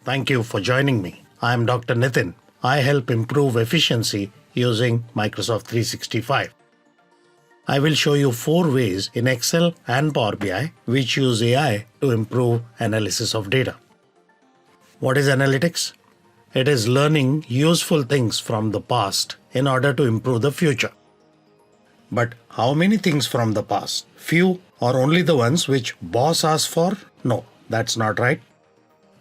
Thank you for joining me. I am Dr. Nitin. I help improve efficiency using Microsoft 365. I will show you 4 ways in Excel and Power BI which use AI to improve analysis of data. What is analytics? It is learning useful things from the past in order to improve the future. But how many things from the past? Few or only the ones which boss asks for? No, that's not right.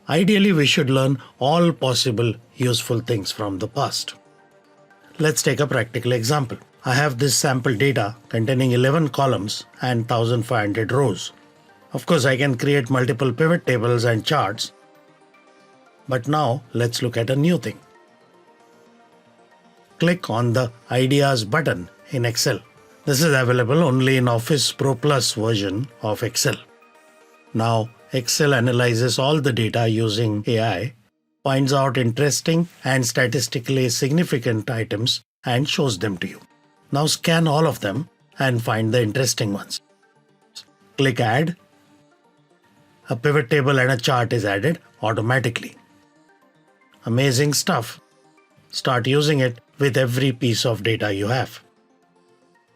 Ideally, we should learn all possible useful things from the past. Let's take a practical example. I have this sample data containing 11 columns and 1500 rows. Of course, I can create multiple pivot tables and charts. But now let's look at a new thing. Click on the Ideas button in Excel. This is available only in Office Pro Plus version of Excel. Now, Excel analyzes all the data using AI, finds out interesting and statistically significant items and shows them to you. Now scan all of them and find the interesting ones. Click Add. A pivot table and a chart is added automatically. Amazing stuff. Start using it with every piece of data you have.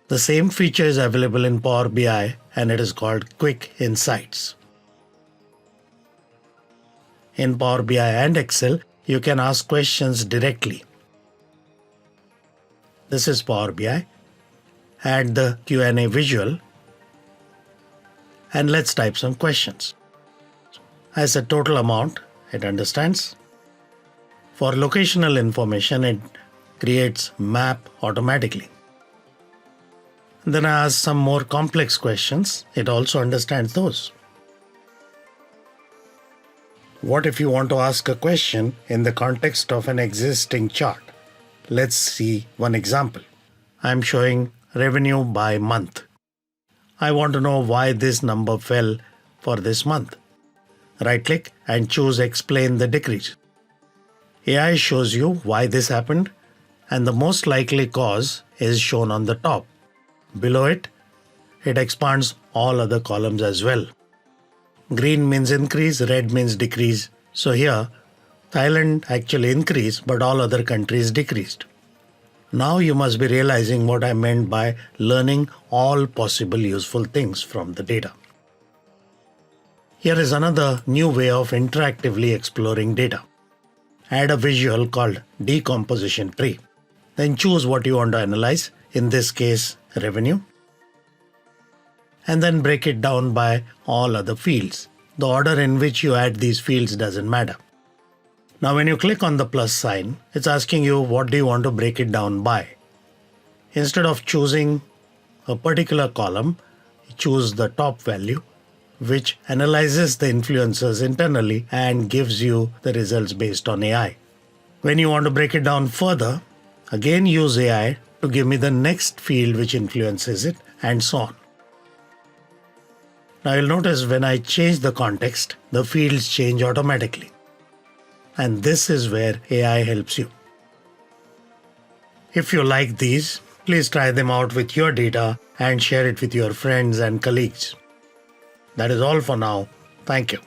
The same feature is available in Power BI and it is called Quick Insights. In Power BI and Excel, you can ask questions directly. This is Power BI. Add the Q&A visual and let's type some questions. As a total amount, it understands. For locational information, it creates map automatically. Then I ask some more complex questions. It also understands those. What if you want to ask a question in the context of an existing chart? Let's see one example. I'm showing revenue by month. I want to know why this number fell for this month. Right-click and choose Explain the decrease. AI shows you why this happened, and the most likely cause is shown on the top. Below it, it expands all other columns as well. Green means increase, red means decrease. So here, Thailand actually increased, but all other countries decreased. Now you must be realizing what I meant by learning all possible useful things from the data. Here is another new way of interactively exploring data. Add a visual called Decomposition Tree. Then choose what you want to analyze, in this case, revenue. And then break it down by all other fields. The order in which you add these fields doesn't matter. Now when you click on the plus sign, it's asking you what do you want to break it down by. Instead of choosing a particular column, choose the top value, which analyzes the influences internally and gives you the results based on AI. When you want to break it down further, again use AI to give me the next field which influences it and so on. Now you'll notice when I change the context, the fields change automatically. And this is where AI helps you. If you like these, please try them out with your data and share it with your friends and colleagues. That is all for now. Thank you.